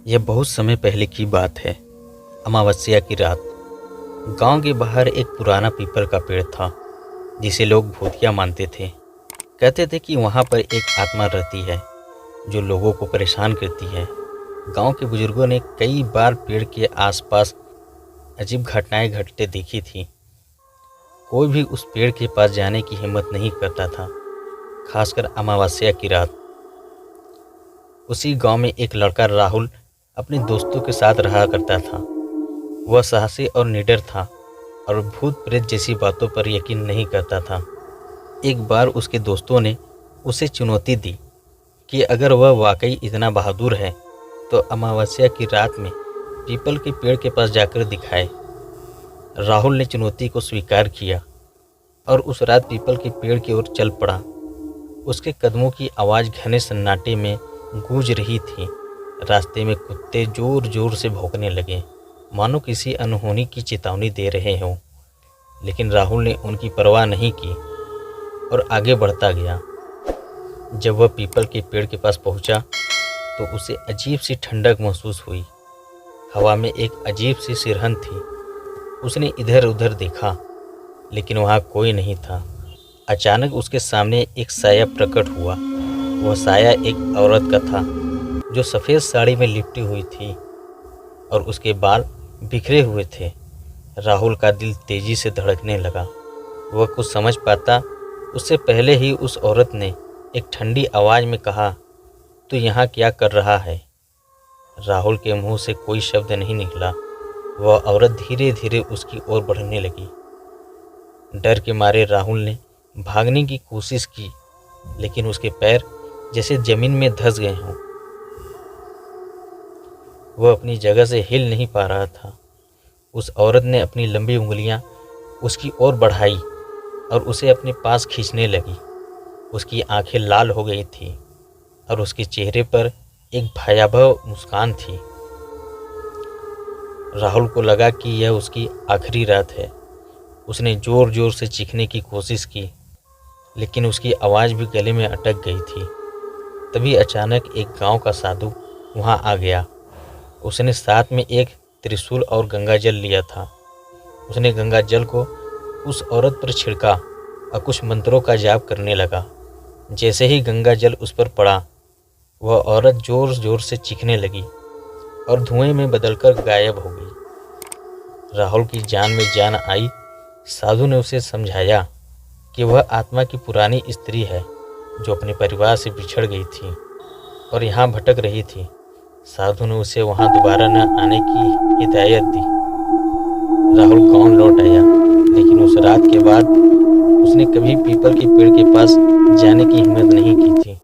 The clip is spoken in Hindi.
यह बहुत समय पहले की बात है। अमावस्या की रात गांव के बाहर एक पुराना पीपल का पेड़ था जिसे लोग भूतिया मानते थे। कहते थे कि वहां पर एक आत्मा रहती है जो लोगों को परेशान करती है। गांव के बुजुर्गों ने कई बार पेड़ के आसपास अजीब घटनाएं घटते देखी थी। कोई भी उस पेड़ के पास जाने की हिम्मत नहीं करता था, खासकर अमावस्या की रात। उसी गांव में एक लड़का राहुल अपने दोस्तों के साथ रहा करता था। वह साहसी और निडर था और भूत प्रेत जैसी बातों पर यकीन नहीं करता था। एक बार उसके दोस्तों ने उसे चुनौती दी कि अगर वह वाकई इतना बहादुर है तो अमावस्या की रात में पीपल के पेड़ के पास जाकर दिखाए। राहुल ने चुनौती को स्वीकार किया और उस रात पीपल के पेड़ की ओर चल पड़ा। उसके कदमों की आवाज़ घने सन्नाटे में गूंज रही थी। रास्ते में कुत्ते जोर जोर से भौंकने लगे, मानो किसी अनहोनी की चेतावनी दे रहे हों। लेकिन राहुल ने उनकी परवाह नहीं की और आगे बढ़ता गया। जब वह पीपल के पेड़ के पास पहुंचा तो उसे अजीब सी ठंडक महसूस हुई। हवा में एक अजीब सी सिरहन थी। उसने इधर उधर देखा लेकिन वहाँ कोई नहीं था। अचानक उसके सामने एक साया प्रकट हुआ। वह साया एक औरत का था जो सफ़ेद साड़ी में लिपटी हुई थी और उसके बाल बिखरे हुए थे। राहुल का दिल तेजी से धड़कने लगा। वह कुछ समझ पाता उससे पहले ही उस औरत ने एक ठंडी आवाज़ में कहा, तू यहाँ क्या कर रहा है? राहुल के मुंह से कोई शब्द नहीं निकला। वह औरत धीरे धीरे उसकी ओर बढ़ने लगी। डर के मारे राहुल ने भागने की कोशिश की लेकिन उसके पैर जैसे जमीन में धंस गए हों। वह अपनी जगह से हिल नहीं पा रहा था। उस औरत ने अपनी लंबी उंगलियां उसकी ओर बढ़ाई और उसे अपने पास खींचने लगी। उसकी आंखें लाल हो गई थी और उसके चेहरे पर एक भयावह मुस्कान थी। राहुल को लगा कि यह उसकी आखिरी रात है। उसने ज़ोर ज़ोर से चीखने की कोशिश की लेकिन उसकी आवाज़ भी गले में अटक गई थी। तभी अचानक एक गांव का साधु वहां आ गया। उसने साथ में एक त्रिशूल और गंगा जल लिया था। उसने गंगा जल को उस औरत पर छिड़का और कुछ मंत्रों का जाप करने लगा। जैसे ही गंगा जल उस पर पड़ा वह औरत जोर जोर से चीखने लगी और धुएं में बदलकर गायब हो गई। राहुल की जान में जान आई। साधु ने उसे समझाया कि वह आत्मा की पुरानी स्त्री है जो अपने परिवार से बिछड़ गई थी और यहाँ भटक रही थी। साधु ने उसे वहाँ दोबारा न आने की हिदायत दी। राहुल गांव लौट आया लेकिन उस रात के बाद उसने कभी पीपल के पेड़ के पास जाने की हिम्मत नहीं की थी।